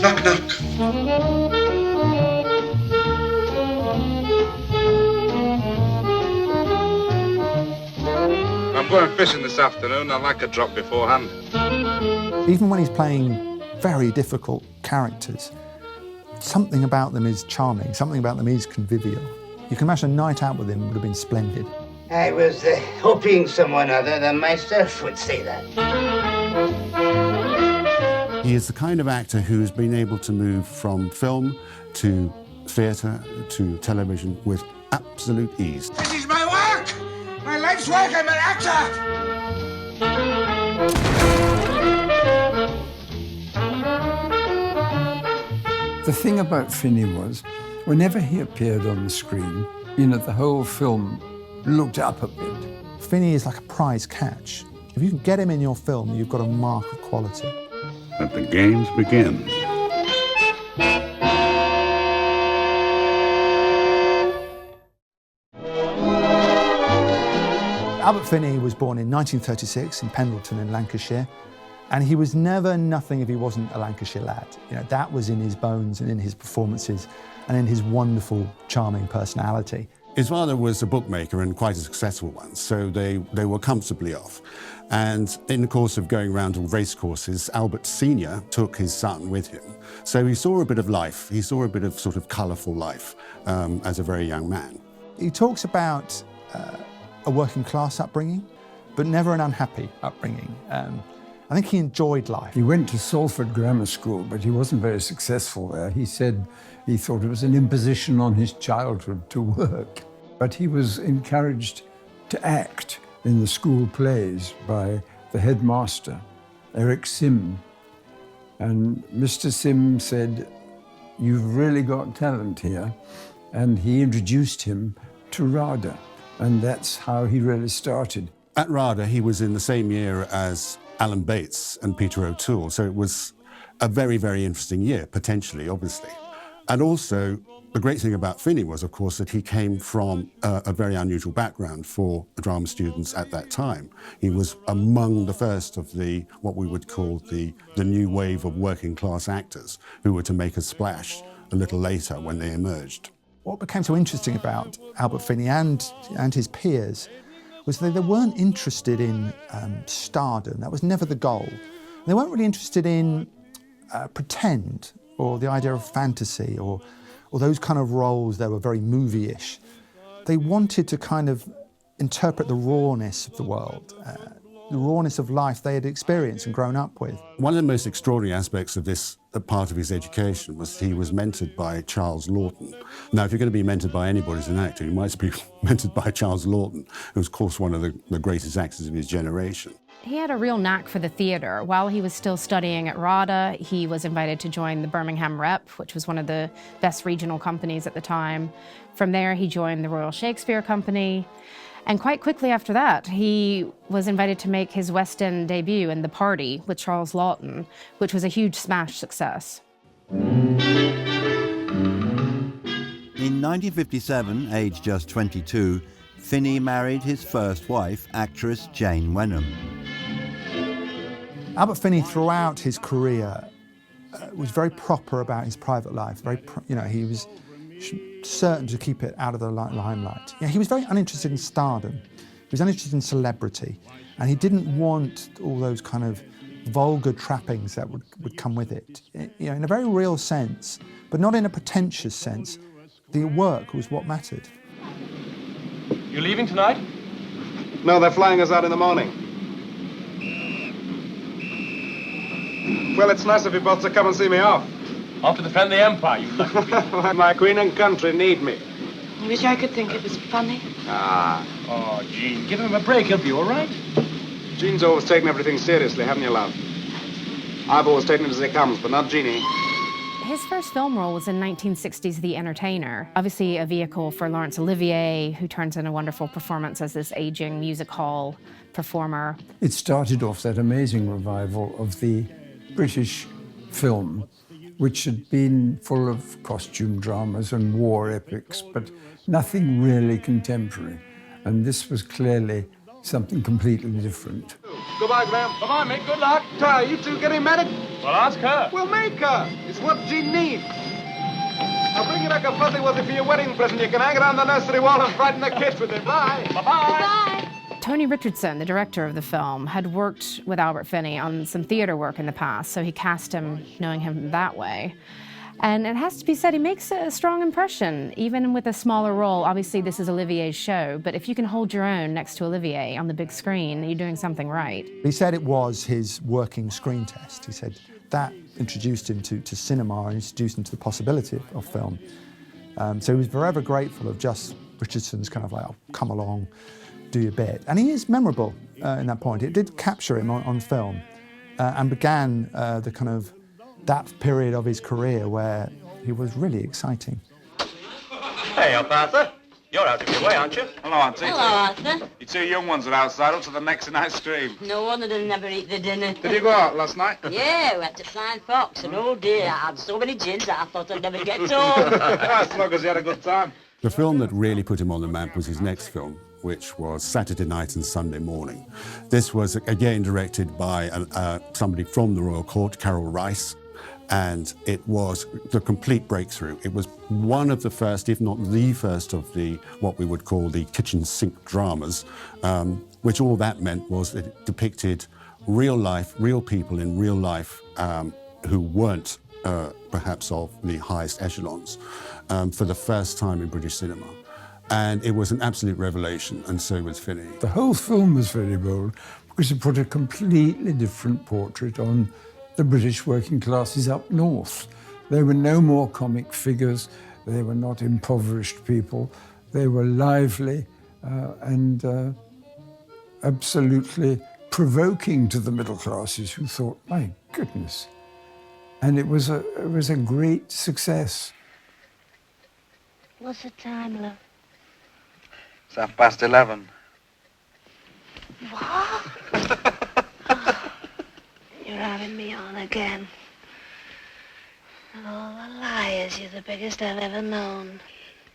Knock, knock. I'm going fishing this afternoon. I'd like a drop beforehand. Even when he's playing very difficult characters, something about them is charming, something about them is convivial. You can imagine a night out with him would have been splendid. I was hoping someone other than myself would say that. He is the kind of actor who's been able to move from film to theatre to television with absolute ease. This is my work! My life's work! I'm an actor! The thing about Finney was, whenever he appeared on the screen, the whole film looked up a bit. Finney is like a prize catch. If you can get him in your film, you've got a mark of quality. Let the games begin. Albert Finney was born in 1936 in Pendleton in Lancashire, and he was never nothing if he wasn't a Lancashire lad. That was in his bones and in his performances and in his wonderful, charming personality. His father was a bookmaker and quite a successful one, so they were comfortably off. And in the course of going around to race courses, Albert Sr. took his son with him. So he saw a bit of life. He saw a bit of sort of colourful life as a very young man. He talks about a working class upbringing, but never an unhappy upbringing. I think he enjoyed life. He went to Salford Grammar School, but he wasn't very successful there. He said he thought it was an imposition on his childhood to work. But he was encouraged to act in the school plays by the headmaster, Eric Sim. And Mr. Sim said, "You've really got talent here." And he introduced him to RADA. And that's how he really started. At RADA, he was in the same year as Alan Bates and Peter O'Toole, so it was a very, very interesting year, potentially, obviously. And also, the great thing about Finney was, of course, that he came from a very unusual background for drama students at that time. He was among the first of what we would call the new wave of working-class actors who were to make a splash a little later when they emerged. What became so interesting about Albert Finney and his peers was that they weren't interested in stardom. That was never the goal. They weren't really interested in pretend or the idea of fantasy or those kind of roles that were very movie-ish. They wanted to kind of interpret the rawness of the world, the rawness of life they had experienced and grown up with. One of the most extraordinary aspects of this part of his education was he was mentored by Charles Laughton. Now, if you're going to be mentored by anybody as an actor, you might be mentored by Charles Laughton, who was, of course, one of the greatest actors of his generation. He had a real knack for the theatre. While he was still studying at RADA, he was invited to join the Birmingham Rep, which was one of the best regional companies at the time. From there, he joined the Royal Shakespeare Company. And quite quickly after that, he was invited to make his West End debut in The Party with Charles Laughton, which was a huge smash success. In 1957, aged just 22, Finney married his first wife, actress Jane Wenham. Albert Finney, throughout his career, was very proper about his private life. He was certain to keep it out of the limelight. He was very uninterested in stardom. He was uninterested in celebrity, and he didn't want all those kind of vulgar trappings that would come with it. In a very real sense, but not in a pretentious sense. The work was what mattered. You leaving tonight? No, they're flying us out in the morning. Well, it's nice of you both to come and see me off. Off to defend the Empire, you My queen and country need me. I wish I could think it was funny. Ah. Oh, Gene, give him a break. He'll be all right. Gene's always taken everything seriously, haven't you, love? I've always taken it as it comes, but not Jeannie. His first film role was in 1960's The Entertainer, obviously a vehicle for Laurence Olivier, who turns in a wonderful performance as this aging music hall performer. It started off that amazing revival of the British film, which had been full of costume dramas and war epics, but nothing really contemporary. And this was clearly something completely different. Goodbye, Graham. Bye-bye, mate. Good luck. Ty, you two getting married? Well, ask her. We'll make her. It's what Jean needs. I'll bring you back a fuzzy wuzzy for your wedding present. You can hang it on the nursery wall and frighten the kids with it. Bye. Bye-bye. Bye. Tony Richardson, the director of the film, had worked with Albert Finney on some theater work in the past, so he cast him knowing him that way. And it has to be said, he makes a strong impression, even with a smaller role. Obviously, this is Olivier's show, but if you can hold your own next to Olivier on the big screen, you're doing something right. He said it was his working screen test. He said that introduced him to cinema and introduced him to the possibility of film. So he was forever grateful of just Richardson's kind of like, oh, come along, do your bit. And he is memorable in that point. It did capture him on film and began the kind of that period of his career where he was really exciting. Hey up, Arthur. You're out of your way, aren't you? Hello, Auntie. Hello, Arthur. You two young ones are outside up to the necks in ice cream. No wonder they'll never eat the dinner. Did you go out last night? Yeah, we had to Flying Fox, and oh dear, I had so many gins that I thought I'd never get home. As long as you had a good time. The film that really put him on the map was his next film, which was Saturday Night and Sunday Morning. This was again directed by somebody from the Royal Court, Carol Rice, and it was the complete breakthrough. It was one of the first, if not the first, of the what we would call the kitchen sink dramas, which all that meant was that it depicted real life, real people in real life who weren't perhaps of the highest echelons for the first time in British cinema. And it was an absolute revelation, and so was Finney. The whole film was very bold because it put a completely different portrait on the British working classes up north. They were no more comic figures, they were not impoverished people, they were lively and absolutely provoking to the middle classes who thought, my goodness. And it was a great success. What's the time, love? It's 11:30. What? You're having me on again. And all the liars, you're the biggest I've ever known.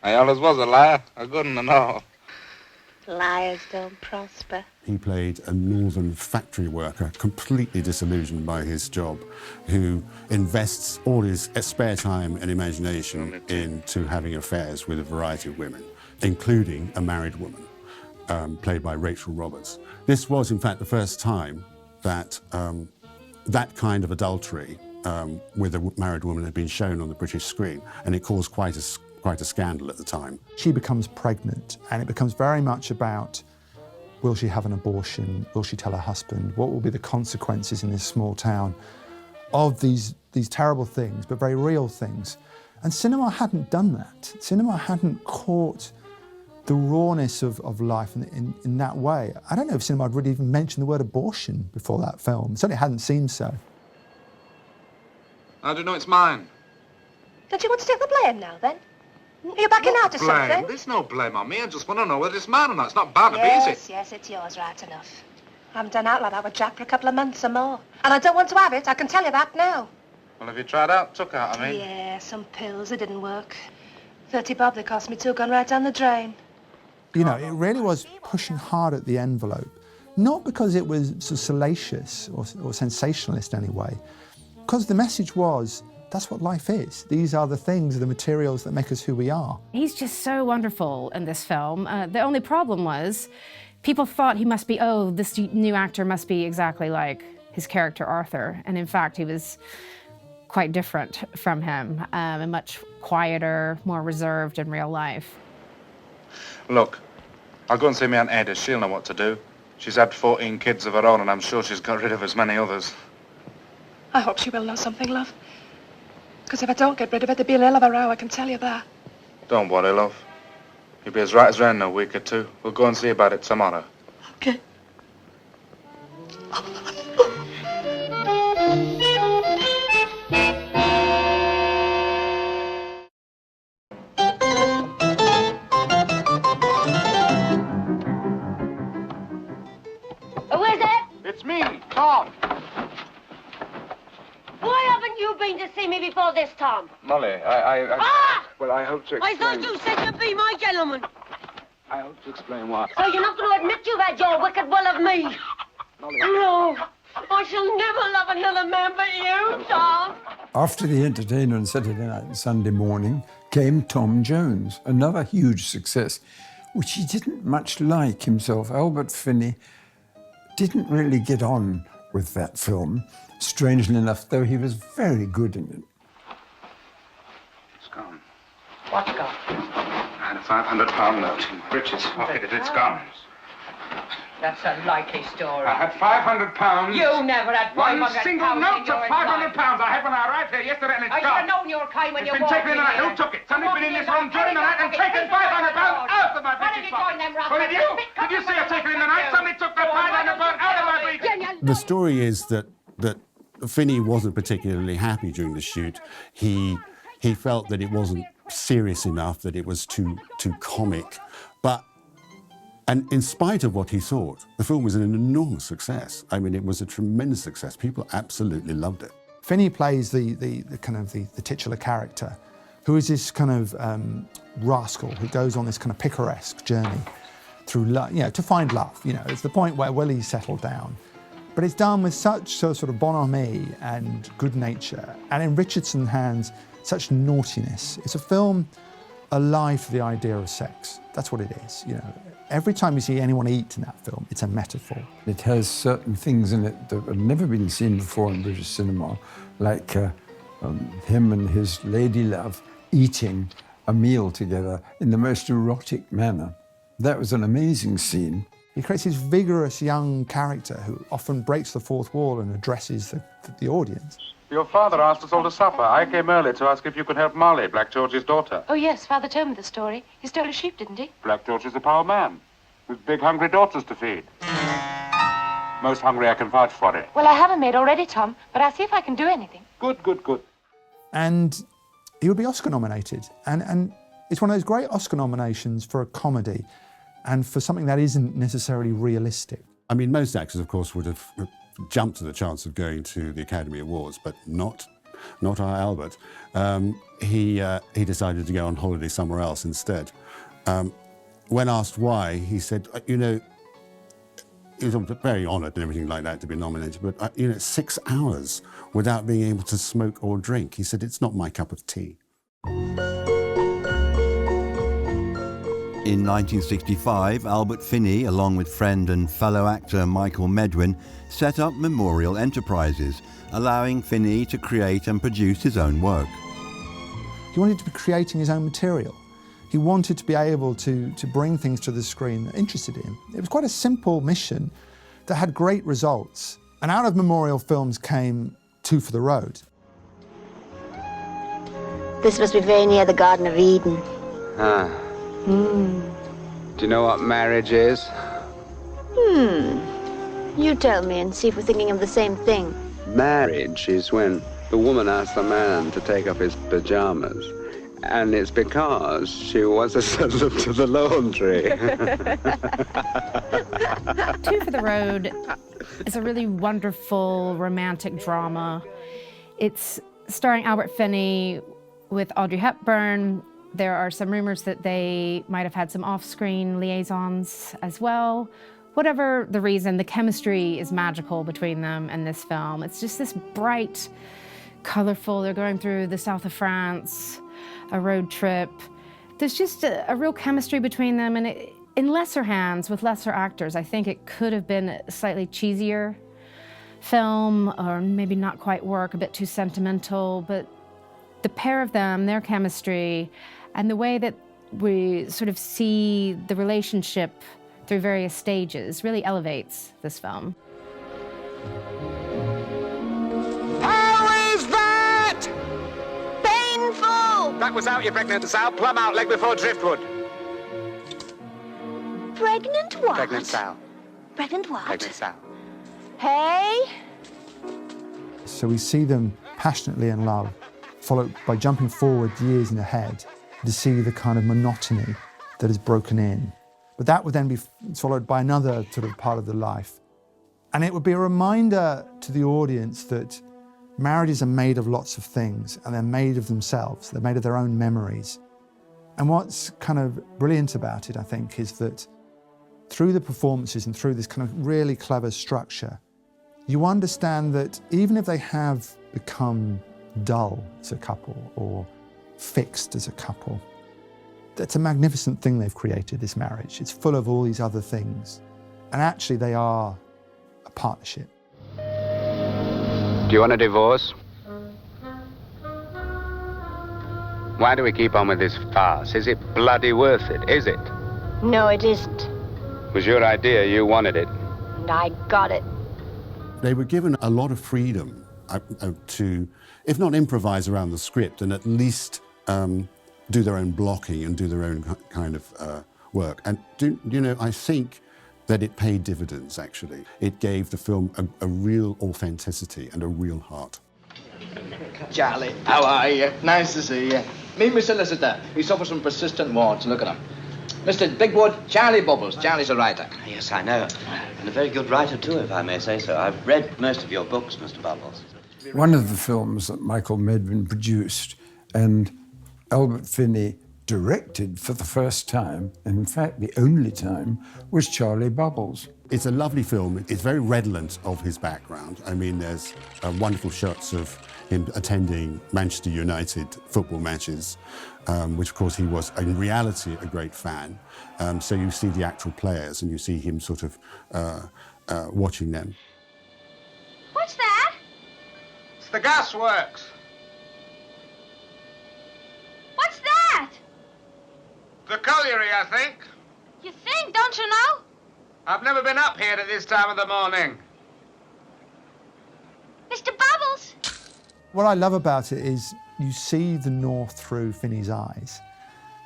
I always was a liar. I couldn't know. Liars don't prosper. He played a northern factory worker, completely disillusioned by his job, who invests all his spare time and imagination into having affairs with a variety of women, including a married woman, played by Rachel Roberts. This was, in fact, the first time that that kind of adultery with a married woman had been shown on the British screen, and it caused quite a scandal at the time. She becomes pregnant, and it becomes very much about, will she have an abortion? Will she tell her husband? What will be the consequences in this small town of these terrible things, but very real things? And cinema hadn't done that. Cinema hadn't caught the rawness of life in that way. I don't know if cinema had really even mentioned the word abortion before that film. It certainly hadn't seemed so. How do you know it's mine? Don't you want to take the blame now, then? Are you backing out or something? There's no blame on me. I just want to know whether it's mine or not. It's not bound to be, is it? Yes, it's yours, right enough. I haven't done out like that with Jack for a couple of months or more. And I don't want to have it, I can tell you that now. Well, have you tried out? Took out, I mean? Yeah, some pills, they didn't work. 30 bob they cost me, two gone right down the drain. You know, it really was pushing hard at the envelope, not because it was sort of salacious or sensationalist anyway, because the message was, that's what life is. These are the things, the materials that make us who we are. He's just so wonderful in this film. The only problem was, people thought he must be, oh, this new actor must be exactly like his character Arthur. And in fact, he was quite different from him, and much quieter, more reserved in real life. Look, I'll go and see my Aunt Ada. She'll know what to do. She's had 14 kids of her own, and I'm sure she's got rid of as many others. I hope she will know something, love. Because if I don't get rid of it, there'll be a hell of a row, I can tell you that. Don't worry, love. You'll be as right as rain in a week or two. We'll go and see about it tomorrow. Okay. Who is it? It's me, Tom. Why haven't you been to see me before this time? Molly, Ah! Well, I hope to I explain... thought you said you'd be my gentleman. I hope to explain what. So you're not going to admit you've had your wicked will of me? Molly... No. I shall never love and hear a man but you, Tom. After The Entertainer on Saturday night and Sunday morning came Tom Jones, another huge success, which he didn't much like himself. Albert Finney didn't really get on with that film, strangely enough, though he was very good in it. It's gone. What's gone? I had a £500 note in Richard's pocket. It's gone. That's a likely story. I had £500. You never had 500 One pounds single in note your of £500. I had when I arrived here yesterday, and it's I should gone. have known you were kind when It's you been walked taken in in the night. here. Who took it? Somebody's been in this room during the night and taken £500 out of my breeches pocket. Well, did you see it taken in the night? Somebody took that £500 out of my breeches. The story is that Finney wasn't particularly happy during the shoot. He felt that it wasn't serious enough, that it was too comic. And in spite of what he thought, the film was an enormous success. I mean, it was a tremendous success. People absolutely loved it. Finney plays the kind of the titular character, who is this kind of rascal who goes on this kind of picaresque journey through love, to find love. It's the point where Willie's settled down. But it's done with such sort of bonhomie and good nature, and in Richardson's hands, such naughtiness. It's a film alive for the idea of sex. That's what it is. Every time you see anyone eat in that film, it's a metaphor. It has certain things in it that have never been seen before in British cinema, like him and his lady love eating a meal together in the most erotic manner. That was an amazing scene. He creates this vigorous young character who often breaks the fourth wall and addresses the audience. Your father asked us all to supper. I came early to ask if you could help Molly, Black George's daughter. Oh, yes, Father told me the story. He stole a sheep, didn't he? Black George is a poor man with big hungry daughters to feed. Most hungry I can vouch for it. Well, I have a maid already, Tom, but I'll see if I can do anything. Good, good, good. And he would be Oscar nominated. And it's one of those great Oscar nominations for a comedy and for something that isn't necessarily realistic. I mean, most actors, of course, would have jumped to the chance of going to the Academy Awards, but not our Albert. He decided to go on holiday somewhere else instead. When asked why, he said, he was very honoured and everything like that to be nominated, but 6 hours without being able to smoke or drink. He said, it's not my cup of tea. In 1965, Albert Finney, along with friend and fellow actor Michael Medwin, set up Memorial Enterprises, allowing Finney to create and produce his own work. He wanted to be creating his own material. He wanted to be able to bring things to the screen that interested him. It was quite a simple mission that had great results. And out of Memorial Films came Two for the Road. This must be very near the Garden of Eden. Ah. Do you know what marriage is? You tell me and see if we're thinking of the same thing. Marriage is when the woman asks the man to take off his pajamas. And it's because she wants to send them to the laundry. Two for the Road is a really wonderful romantic drama. It's starring Albert Finney with Audrey Hepburn. There are some rumors that they might have had some off-screen liaisons as well. Whatever the reason, the chemistry is magical between them and this film. It's just this bright, colorful, they're going through the south of France, a road trip. There's just a real chemistry between them, and in lesser hands, with lesser actors, I think it could have been a slightly cheesier film, or maybe not quite work, a bit too sentimental, but the pair of them, their chemistry, and the way that we sort of see the relationship through various stages really elevates this film. How is that? Painful! That was out, you pregnant sow. Plumb out, leg before driftwood. Pregnant what? Pregnant sow. Pregnant what? Pregnant sow. Hey? So we see them passionately in love, followed by jumping forward years ahead to see the kind of monotony that is broken in. But that would then be followed by another sort of part of the life. And it would be a reminder to the audience that marriages are made of lots of things, and they're made of themselves. They're made of their own memories. And what's kind of brilliant about it, I think, is that through the performances and through this kind of really clever structure, you understand that even if they have become dull as a couple or fixed as a couple, that's a magnificent thing they've created, this marriage. It's full of all these other things. And actually they are a partnership. Do you want a divorce? Why do we keep on with this farce? Is it bloody worth it? Is it? No, it isn't. It was your idea. You wanted it. And I got it. They were given a lot of freedom to, if not improvise around the script, and at least do their own blocking and do their own kind of work. And I think that it paid dividends, actually. It gave the film a real authenticity and a real heart. Charlie, how are you? Nice to see you. Meet my solicitor. He suffers from persistent warts. Look at him. Mr. Bigwood, Charlie Bubbles. Charlie's a writer. Yes, I know. And a very good writer, too, if I may say so. I've read most of your books, Mr. Bubbles. One of the films that Michael Medwin produced and Albert Finney directed for the first time, and in fact the only time, was Charlie Bubbles. It's a lovely film. It's very redolent of his background. I mean, there's wonderful shots of him attending Manchester United football matches, which of course he was in reality a great fan. So you see the actual players and you see him sort of watching them. What's that? It's the gasworks. What's that? The colliery, I think. You think, don't you know? I've never been up here at this time of the morning. Mr. Bubbles! What I love about it is you see the North through Finney's eyes,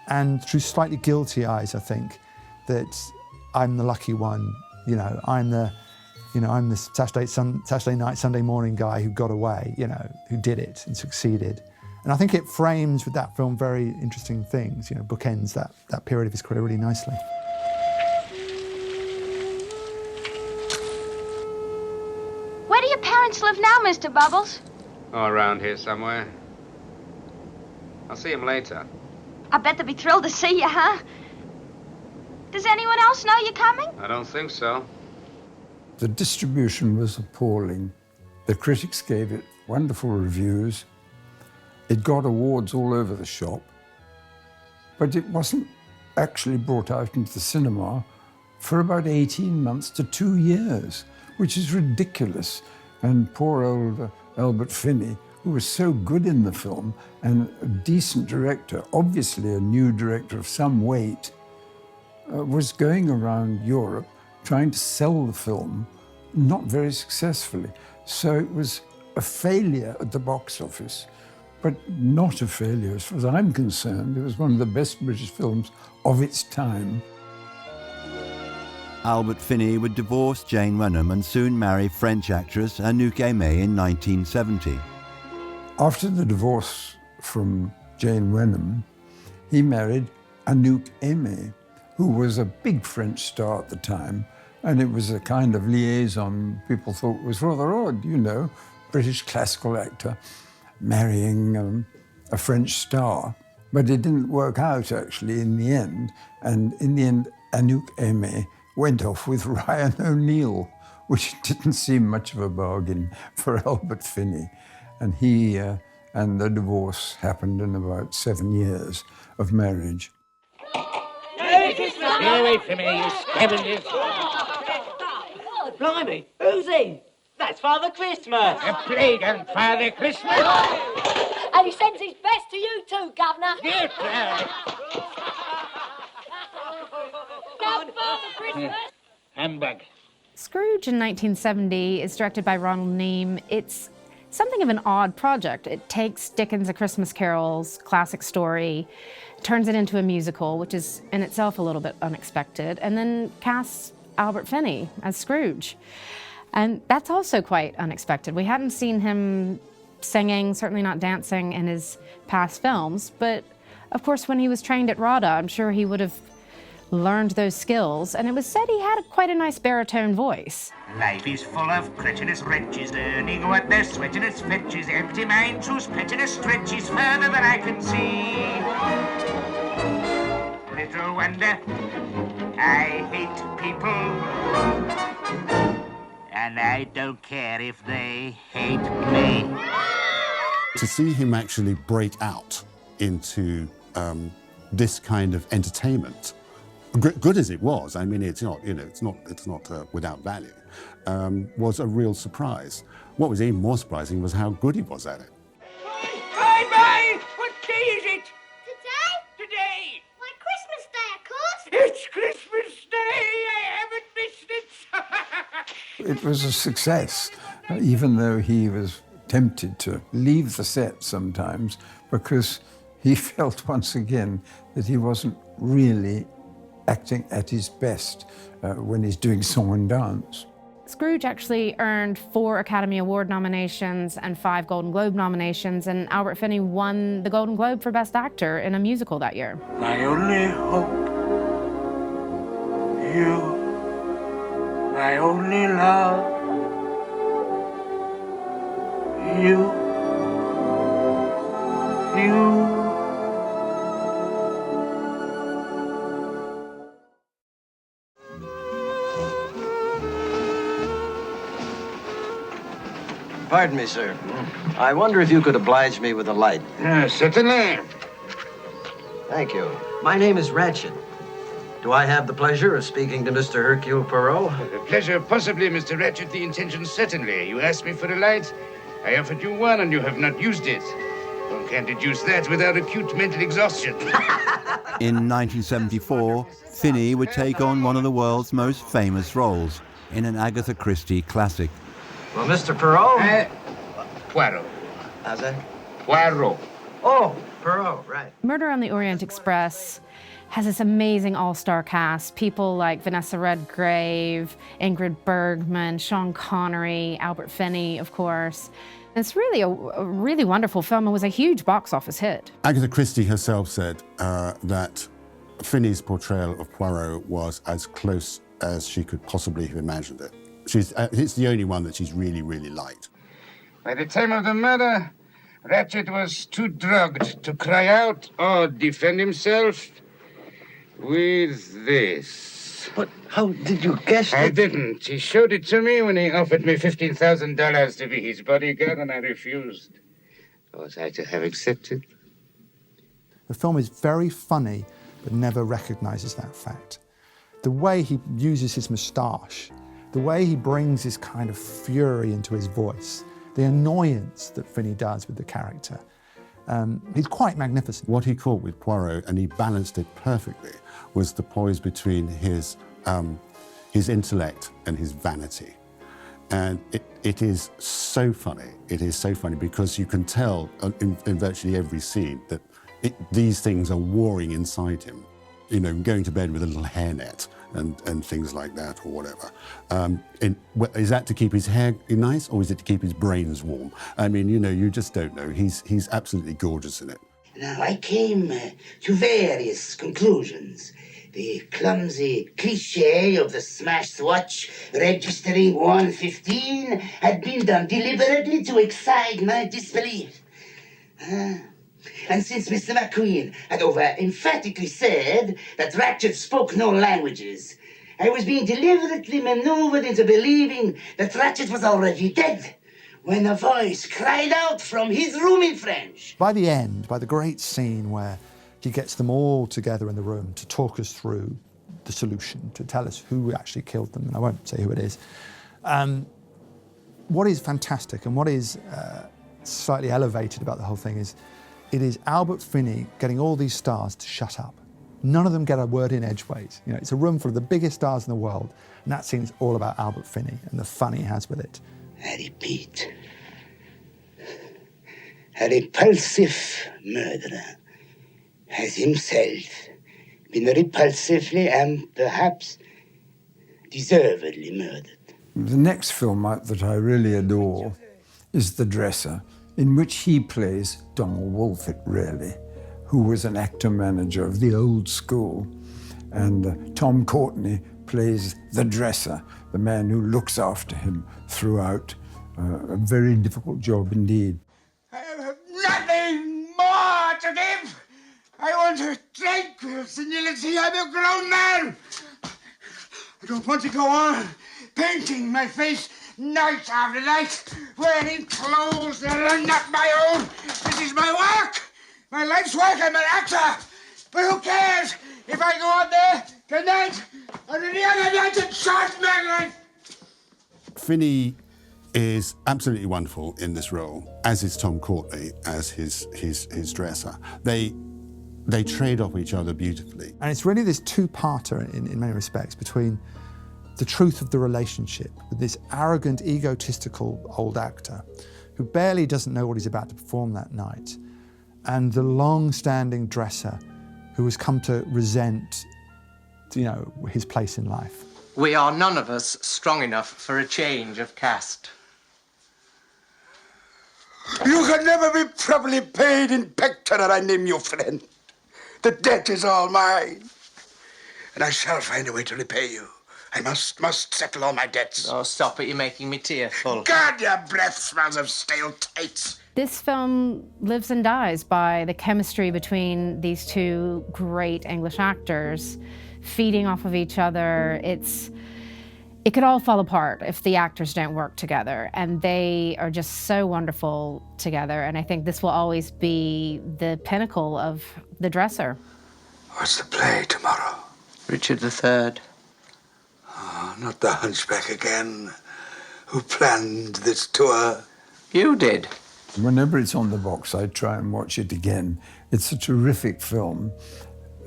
and through slightly guilty eyes, I think, that I'm the lucky one. I'm the Saturday night, Sunday morning guy who got away, who did it and succeeded. And I think it frames with that film very interesting things, bookends that period of his career really nicely. Where do your parents live now, Mr. Bubbles? Oh, around here somewhere. I'll see him later. I bet they'll be thrilled to see you, huh? Does anyone else know you're coming? I don't think so. The distribution was appalling. The critics gave it wonderful reviews. It got awards all over the shop. But it wasn't actually brought out into the cinema for about 18 months to 2 years, which is ridiculous. And poor old Albert Finney, who was so good in the film and a decent director, obviously a new director of some weight, was going around Europe trying to sell the film, not very successfully. So it was a failure at the box office, but not a failure as far as I'm concerned. It was one of the best British films of its time. Albert Finney would divorce Jane Wenham and soon marry French actress Anouk Aimée in 1970. After the divorce from Jane Wenham, he married Anouk Aimée, who was a big French star at the time, and it was a kind of liaison people thought was rather odd, British classical actor marrying a French star. But it didn't work out, actually, in the end. And in the end, Anouk Aimée went off with Ryan O'Neill, which didn't seem much of a bargain for Albert Finney. And he and the divorce happened in about 7 years of marriage. Get away from me, you scavengers! Blimey, who's he? That's Father Christmas. A plague on Father Christmas! And he sends his best to you too, Governor. Get out! Now, Father Christmas! Humbug. Scrooge in 1970 is directed by Ronald Neame. It's something of an odd project. It takes Dickens' A Christmas Carol's classic story, turns it into a musical, which is in itself a little bit unexpected, and then casts Albert Finney as Scrooge. And that's also quite unexpected. We hadn't seen him singing, certainly not dancing in his past films, but of course when he was trained at RADA, I'm sure he would have learned those skills, and it was said he had quite a nice baritone voice. Life is full of cretinous wretches, earning what they're sweating as fetches, empty minds whose pettiness stretches further than I can see. Little wonder I hate people and I don't care if they hate me. To see him actually break out into this kind of entertainment, good as it was, I mean, it's not, you know, it's not without value, was a real surprise. What was even more surprising was how good he was at it. Bye-bye! What day is it? Today? Today! Why, Christmas Day, of course. It's Christmas Day! I haven't missed it! It was a success, even though he was tempted to leave the set sometimes because he felt once again that he wasn't really acting at his best when he's doing song and dance. Scrooge actually earned 4 Academy Award nominations and 5 Golden Globe nominations, and Albert Finney won the Golden Globe for Best Actor in a musical that year. I only hope you, my only love, you. Pardon me, sir. I wonder if you could oblige me with a light. Certainly. Thank you. My name is Ratchet. Do I have the pleasure of speaking to Mr. Hercule Poirot? The pleasure, possibly, Mr. Ratchet. The intention, certainly. You asked me for a light. I offered you one, and you have not used it. One can't deduce that without acute mental exhaustion. In 1974, Finney would take on one of the world's most famous roles in an Agatha Christie classic. Well, Mr. Poirot? Poirot. How's that? Poirot. Oh, Poirot, right. Murder on the Orient Express has this amazing all-star cast. People like Vanessa Redgrave, Ingrid Bergman, Sean Connery, Albert Finney, of course. It's really a really wonderful film. It was a huge box office hit. Agatha Christie herself said that Finney's portrayal of Poirot was as close as she could possibly have imagined it. It's the only one that she's really, really liked. By the time of the murder, Ratchet was too drugged to cry out or defend himself with this. But how did you guess that? I didn't. He showed it to me when he offered me $15,000 to be his bodyguard, and I refused. Was I to have accepted? The film is very funny, but never recognises that fact. The way he uses his moustache, the way he brings this kind of fury into his voice, the annoyance that Finney does with the character, he's quite magnificent. What he caught with Poirot, and he balanced it perfectly, was the poise between his intellect and his vanity. And it is so funny. It is so funny because you can tell in virtually every scene that these things are warring inside him. You know, going to bed with a little hairnet and things like that or whatever. Is that to keep his hair nice or is it to keep his brains warm? I mean, you know, you just don't know. He's absolutely gorgeous in it. Now, I came to various conclusions. The clumsy cliché of the smashed watch registering 1:15 had been done deliberately to excite my disbelief. And since Mr. McQueen had over-emphatically said that Ratchet spoke no languages, I was being deliberately maneuvered into believing that Ratchet was already dead when a voice cried out from his room in French. By the end, by the great scene where he gets them all together in the room to talk us through the solution, to tell us who actually killed them, and I won't say who it is. What is fantastic and what is slightly elevated about the whole thing is it is Albert Finney getting all these stars to shut up. None of them get a word in edgeways. You know, it's a room full of the biggest stars in the world, and that scene is all about Albert Finney and the fun he has with it. I repeat, a repulsive murderer has himself been repulsively and perhaps deservedly murdered. The next film that I really adore is The Dresser, in which he plays Donald Wolfett, really, who was an actor-manager of the old school. And Tom Courtenay plays the dresser, the man who looks after him throughout. A very difficult job indeed. I have nothing more to give. I want to drink, senility. I'm a grown man. I don't want to go on painting my face night after night, wearing clothes that are not my own. This is my work, my life's work. I'm an actor. But who cares if I go out there tonight or any other night and short my life? Finney is absolutely wonderful in this role, as is Tom Courtenay as his dresser. They trade off each other beautifully. And it's really this two-parter in many respects between the truth of the relationship with this arrogant, egotistical old actor who barely doesn't know what he's about to perform that night, and the long-standing dresser who has come to resent, his place in life. We are none of us strong enough for a change of caste. You can never be properly paid in pectora, I name you friend. The debt is all mine. And I shall find a way to repay you. I must settle all my debts. Oh, stop it, you're making me tearful. God, your breath smells of stale tights. This film lives and dies by the chemistry between these two great English actors, feeding off of each other. It could all fall apart if the actors don't work together, and they are just so wonderful together, and I think this will always be the pinnacle of The Dresser. What's the play tomorrow? Richard III. Oh, not the hunchback again. Who planned this tour? You did. Whenever it's on the box, I try and watch it again. It's a terrific film.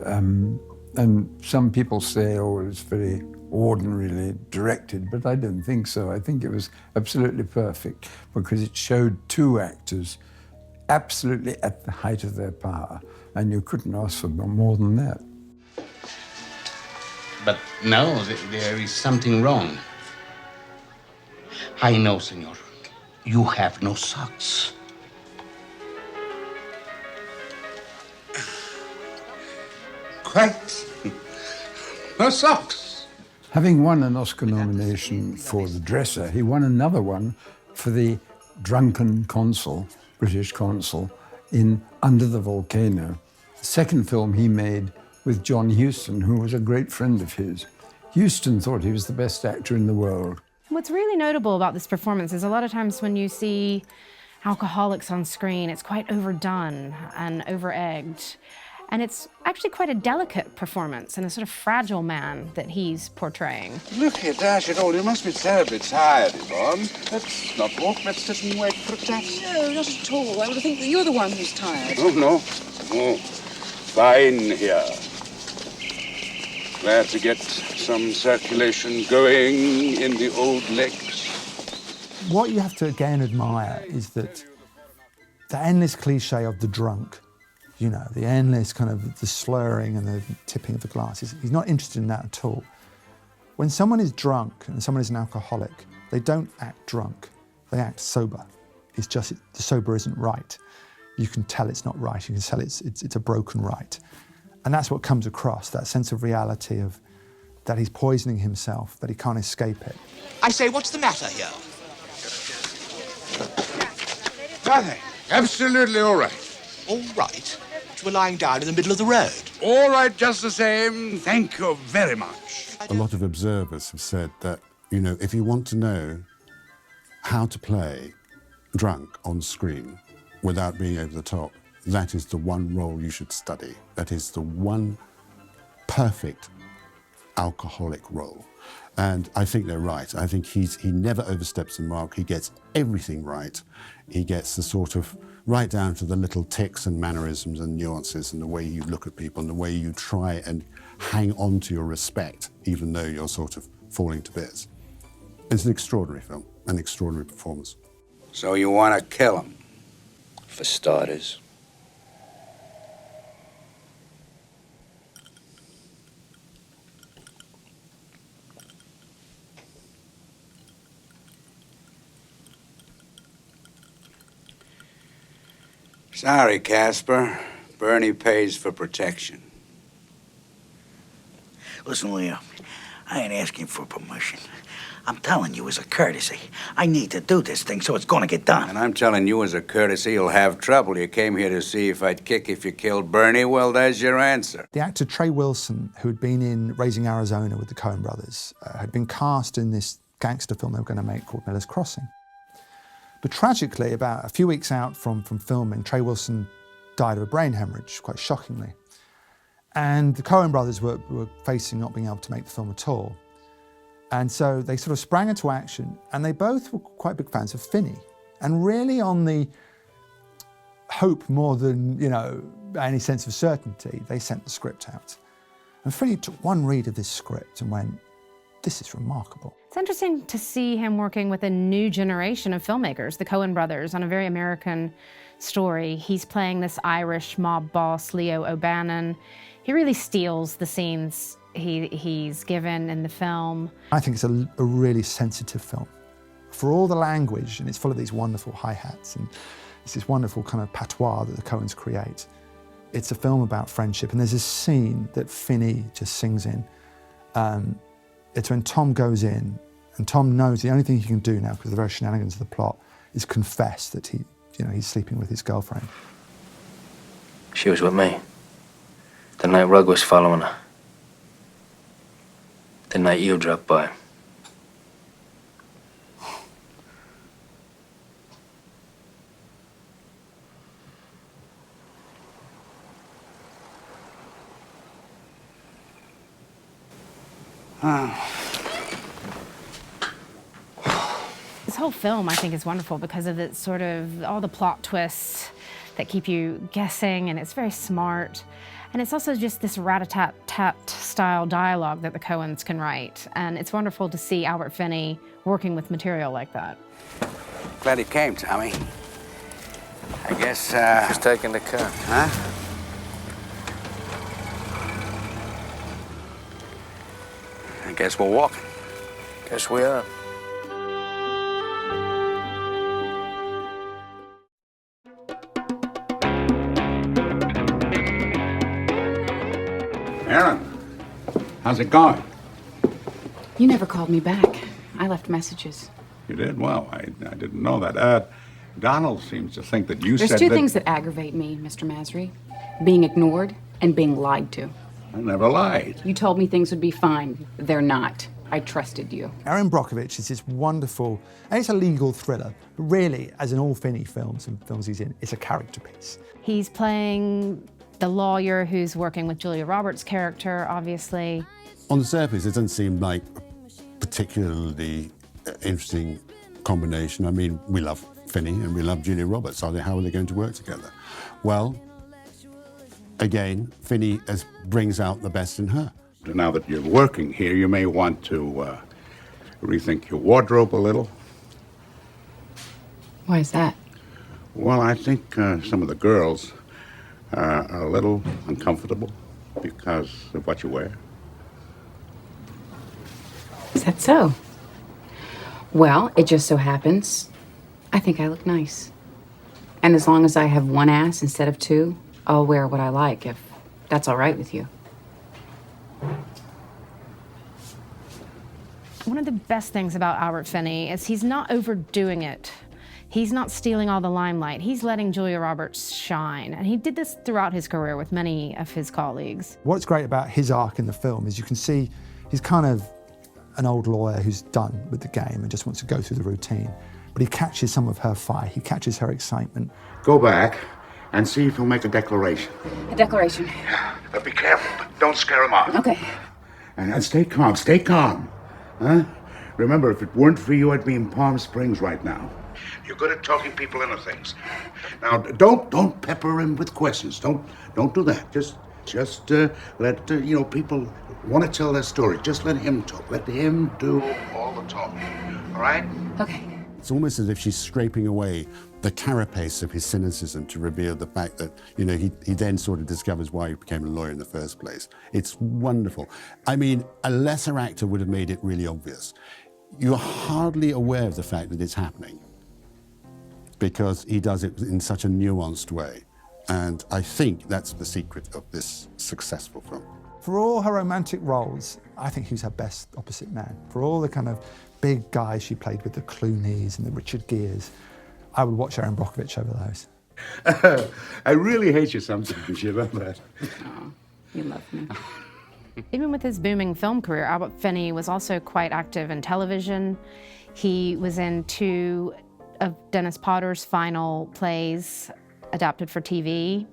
And some people say, oh, it's very ordinarily directed, but I don't think so. I think it was absolutely perfect because it showed two actors absolutely at the height of their power, and you couldn't ask for more than that. But no, there is something wrong. I know, senor. You have no socks. Quite. No socks. Having won an Oscar nomination for The Dresser, he won another one for the drunken consul, British consul, in Under the Volcano, the second film he made with John Huston, who was a great friend of his. Huston thought he was the best actor in the world. What's really notable about this performance is a lot of times when you see alcoholics on screen, it's quite overdone and over-egged. And it's actually quite a delicate performance and a sort of fragile man that he's portraying. Look here, dash it all. You must be terribly tired, Yvonne. Let's not walk. Let's sit and wait for a taxi. No, not at all. I would think that you're the one who's tired. Oh, no. Oh, fine here. Glad to get some circulation going in the old legs. What you have to again admire is that the endless cliche of the drunk, the endless kind of the slurring and the tipping of the glass. He's not interested in that at all. When someone is drunk and someone is an alcoholic, they don't act drunk, they act sober. It's just the sober isn't right. You can tell it's not right, you can tell it's a broken right. And that's what comes across, that sense of reality of that he's poisoning himself, that he can't escape it. I say, what's the matter here? Nothing. Absolutely all right. All right? We're lying down in the middle of the road. All right, just the same. Thank you very much. A lot of observers have said that, if you want to know how to play drunk on screen without being over the top, that is the one role you should study. That is the one perfect alcoholic role. And I think they're right. I think he never oversteps the mark. He gets everything right. He gets the sort of right down to the little tics and mannerisms and nuances and the way you look at people and the way you try and hang on to your respect, even though you're sort of falling to bits. It's an extraordinary film, an extraordinary performance. So you want to kill him? For starters. Sorry, Casper. Bernie pays for protection. Listen, Leo, I ain't asking for permission. I'm telling you as a courtesy. I need to do this thing, so it's gonna get done. And I'm telling you as a courtesy, you'll have trouble. You came here to see if I'd kick if you killed Bernie. Well, there's your answer. The actor Trey Wilson, who had been in Raising Arizona with the Coen brothers, had been cast in this gangster film they were going to make called Miller's Crossing. But tragically, about a few weeks out from filming, Trey Wilson died of a brain hemorrhage, quite shockingly. And the Coen brothers were facing not being able to make the film at all. And so they sort of sprang into action, and they both were quite big fans of Finney, and really on the hope more than, you know, any sense of certainty, they sent the script out. And Finney took one read of this script and went, this is remarkable. It's interesting to see him working with a new generation of filmmakers, the Coen brothers, on a very American story. He's playing this Irish mob boss, Leo O'Bannon. He really steals the scenes he's given in the film. I think it's a really sensitive film. For all the language, and it's full of these wonderful hi-hats, and it's this wonderful kind of patois that the Coens create. It's a film about friendship, and there's a scene that Finney just sings in. It's when Tom goes in, and Tom knows the only thing he can do now, because of the very shenanigans of the plot, is confess that he's sleeping with his girlfriend. She was with me. The night Rugg was following her. The night you dropped by. This whole film, I think, is wonderful because of its sort of all the plot twists that keep you guessing, and it's very smart. And it's also just this rat-a-tat-tat style dialogue that the Coens can write. And it's wonderful to see Albert Finney working with material like that. Glad he came, Tommy. I guess, He's taking the car. Huh? I guess we're walking. Guess we are. Aaron, how's it going? You never called me back. I left messages. You did? Well, I didn't know that. Donald seems to think that you said There's two things that aggravate me, Mr. Masry. Being ignored and being lied to. I never lied. You told me things would be fine. They're not. I trusted you. Erin Brockovich is this wonderful, and it's a legal thriller, but really, as in all Finney films and films he's in, it's a character piece. He's playing the lawyer who's working with Julia Roberts' character, obviously. On the surface, it doesn't seem like a particularly interesting combination. I mean, we love Finney and we love Julia Roberts. How are they going to work together? Well, again, Finney brings out the best in her. Now that you're working here, you may want to rethink your wardrobe a little. Why is that? Well, I think some of the girls are a little uncomfortable because of what you wear. Is that so? Well, it just so happens I think I look nice. And as long as I have one ass instead of two, I'll wear what I like, if that's all right with you. One of the best things about Albert Finney is he's not overdoing it. He's not stealing all the limelight. He's letting Julia Roberts shine. And he did this throughout his career with many of his colleagues. What's great about his arc in the film is you can see he's kind of an old lawyer who's done with the game and just wants to go through the routine. But he catches some of her fire. He catches her excitement. Go back and see if he'll make a declaration. A declaration? But be careful. Don't scare him off. Okay. And stay calm. Stay calm. Huh? Remember, if it weren't for you, I'd be in Palm Springs right now. You're good at talking people into things. Now, don't pepper him with questions. Don't do that. Just let people want to tell their story. Just let him talk. Let him do all the talking. All right? Okay. It's almost as if she's scraping away the carapace of his cynicism to reveal the fact that, he then sort of discovers why he became a lawyer in the first place. It's wonderful. I mean, a lesser actor would have made it really obvious. You're hardly aware of the fact that it's happening because he does it in such a nuanced way. And I think that's the secret of this successful film. For all her romantic roles, I think he was her best opposite man. For all the kind of big guys she played with, the Clooneys and the Richard Geres, I would watch Erin Brockovich over those. I really hate you sometimes, you know that. Oh, you love me. Even with his booming film career, Albert Finney was also quite active in television. He was in 2 of Dennis Potter's final plays adapted for TV.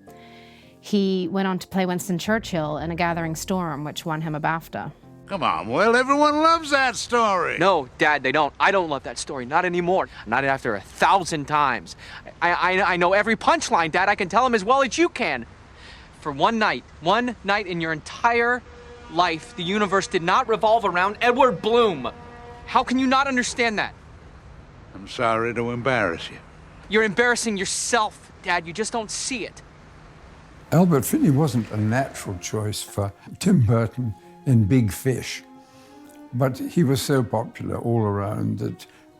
He went on to play Winston Churchill in A Gathering Storm, which won him a BAFTA. Come on, Will, everyone loves that story. No, Dad, they don't. I don't love that story, not anymore. Not after 1,000 times. I know every punchline, Dad. I can tell them as well as you can. For one night in your entire life, the universe did not revolve around Edward Bloom. How can you not understand that? I'm sorry to embarrass you. You're embarrassing yourself, Dad. You just don't see it. Albert Finney wasn't a natural choice for Tim Burton in Big Fish, but he was so popular all around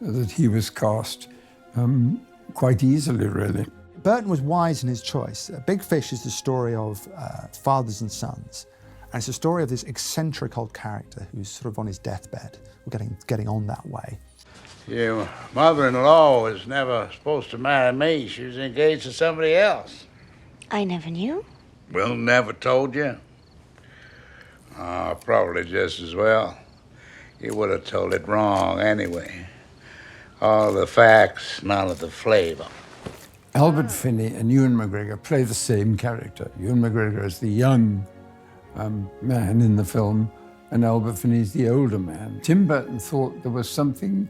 that he was cast quite easily, really. Burton was wise in his choice. Big Fish is the story of fathers and sons, and it's a story of this eccentric old character who's sort of on his deathbed, or getting on that way. Your mother-in-law was never supposed to marry me. She was engaged to somebody else. I never knew. Will never told you? Probably just as well. He would have told it wrong anyway. All the facts, none of the flavor. Albert Finney and Ewan McGregor play the same character. Ewan McGregor is the young man in the film, and Albert Finney is the older man. Tim Burton thought there was something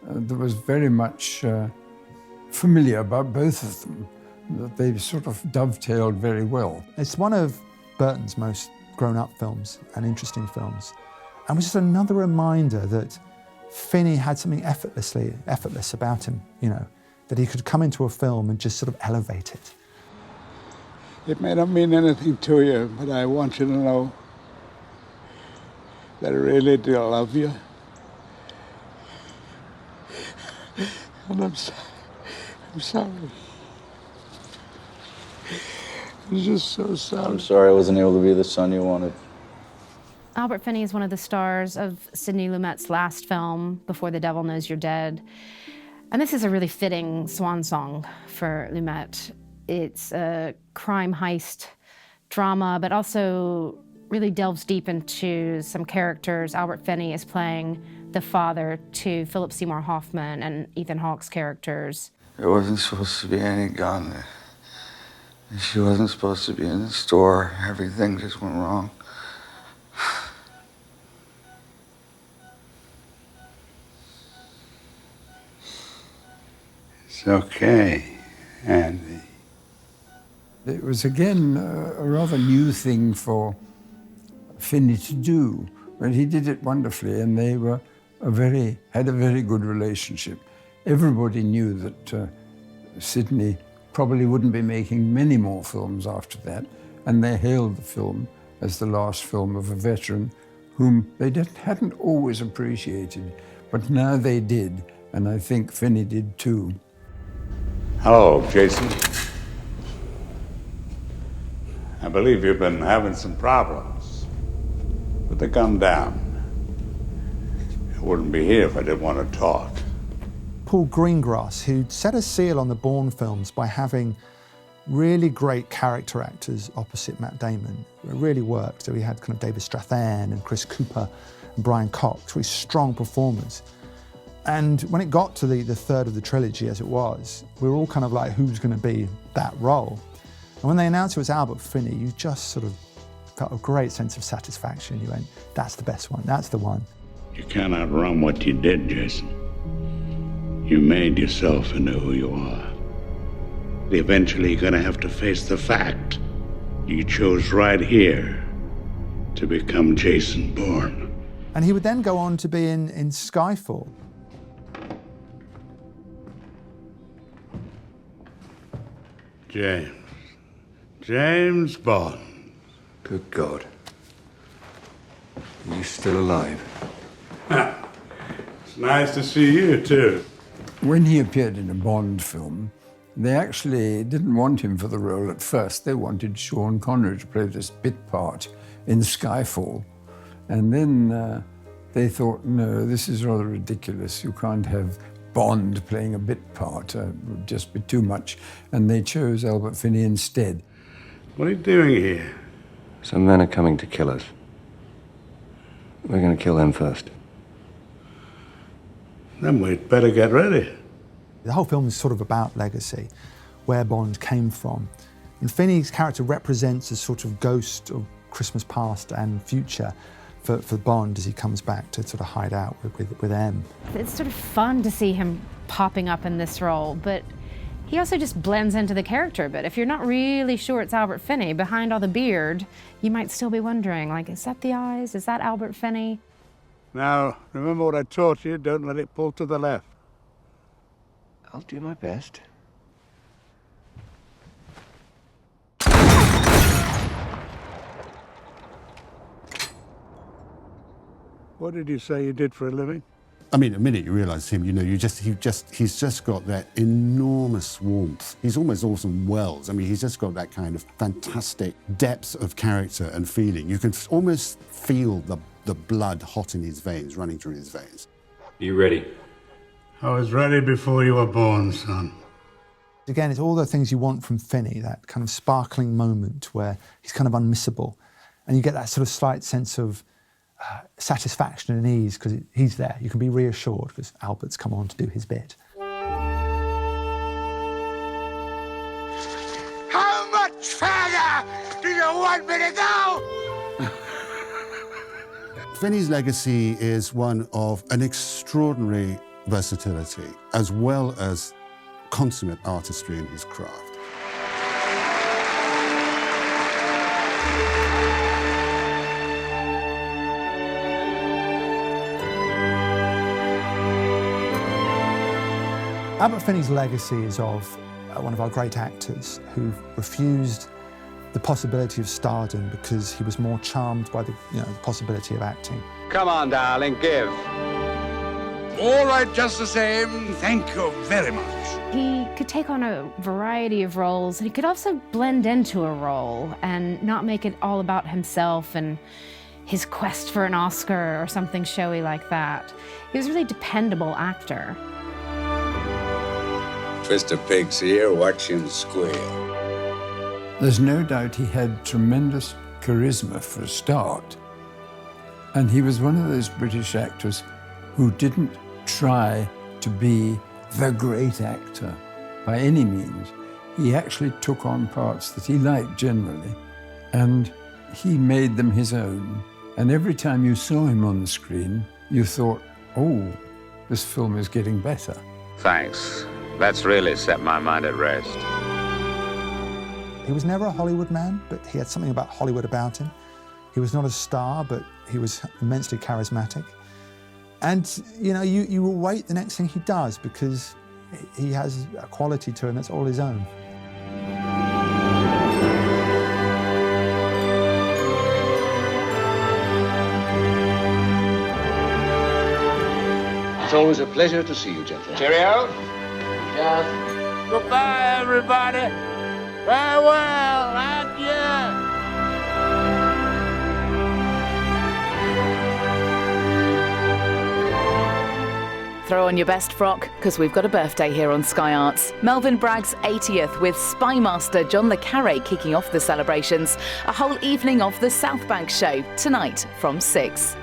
that was very much familiar about both of them, that they sort of dovetailed very well. It's one of Burton's most grown-up films and interesting films, and was just another reminder that Finney had something effortless about him, you know, that he could come into a film and just sort of elevate it. It may not mean anything to you, but I want you to know that I really do love you. And I'm sorry. I'm just so sorry. I'm sorry I wasn't able to be the son you wanted. Albert Finney is one of the stars of Sidney Lumet's last film, Before the Devil Knows You're Dead. And this is a really fitting swan song for Lumet. It's a crime heist drama, but also really delves deep into some characters. Albert Finney is playing the father to Philip Seymour Hoffman and Ethan Hawke's characters. There wasn't supposed to be any gun. She wasn't supposed to be in the store. Everything just went wrong. It's okay, Andy. It was, again, a rather new thing for Finney to do, but he did it wonderfully, and they were had a very good relationship. Everybody knew that Sidney probably wouldn't be making many more films after that, and they hailed the film as the last film of a veteran whom they hadn't always appreciated, but now they did, and I think Finney did too. Hello, Jason. I believe you've been having some problems. Put the gun down. I wouldn't be here if I didn't want to talk. Paul Greengrass, who'd set a seal on the Bourne films by having really great character actors opposite Matt Damon. It really worked. So we had kind of David Strathairn and Chris Cooper and Brian Cox, really strong performers. And when it got to the third of the trilogy, as it was, we were all kind of like, who's going to be that role? And when they announced it was Albert Finney, you just sort of got a great sense of satisfaction. You went, that's the best one, that's the one. You can't outrun what you did, Jason. You made yourself into who you are. Eventually, you're going to have to face the fact you chose right here to become Jason Bourne. And he would then go on to be in Skyfall. James Bond. Good God. Are you still alive? It's nice to see you, too. When he appeared in a Bond film, they actually didn't want him for the role at first. They wanted Sean Connery to play this bit part in Skyfall. And then they thought, no, this is rather ridiculous. You can't have Bond playing a bit part. It would just be too much. And they chose Albert Finney instead. What are you doing here? Some men are coming to kill us. We're going to kill him first. Then we'd better get ready. The whole film is sort of about legacy, where Bond came from. And Finney's character represents a sort of ghost of Christmas past and future for Bond as he comes back to sort of hide out with M. It's sort of fun to see him popping up in this role, but he also just blends into the character a bit. If you're not really sure it's Albert Finney, behind all the beard, you might still be wondering, like, is that the eyes? Is that Albert Finney? Now, remember what I taught you, don't let it pull to the left. I'll do my best. What did you say you did for a living? I mean, the minute you realise him, you know, he's just got that enormous warmth. He's almost Orson Welles. I mean, he's just got that kind of fantastic depth of character and feeling. You can almost feel the blood hot in his veins, running through his veins. Are you ready? I was ready before you were born, son. Again, it's all the things you want from Finney, that kind of sparkling moment where he's kind of unmissable. And you get that sort of slight sense of satisfaction and ease because he's there. You can be reassured because Albert's come on to do his bit. How much further do you want me to go? Finney's legacy is one of an extraordinary versatility as well as consummate artistry in his craft. Albert Finney's legacy is of one of our great actors who refused the possibility of stardom because he was more charmed by the possibility of acting. Come on, darling, give. All right, just the same. Thank you very much. He could take on a variety of roles, and he could also blend into a role and not make it all about himself and his quest for an Oscar or something showy like that. He was a really dependable actor. Twist a pig's ear, watch him squeal. There's no doubt he had tremendous charisma for a start. And he was one of those British actors who didn't try to be the great actor by any means. He actually took on parts that he liked generally, and he made them his own. And every time you saw him on the screen, you thought, oh, this film is getting better. Thanks. That's really set my mind at rest. He was never a Hollywood man, but he had something about Hollywood about him. He was not a star, but he was immensely charismatic. And, you know, you will wait the next thing he does because he has a quality to him that's all his own. It's always a pleasure to see you, gentlemen. Cheerio. Yes. Goodbye, everybody. Farewell. Adieu. Throw on your best frock, because we've got a birthday here on Sky Arts. Melvyn Bragg's 80th, with Spymaster John le Carré kicking off the celebrations. A whole evening of the South Bank show, tonight from 6.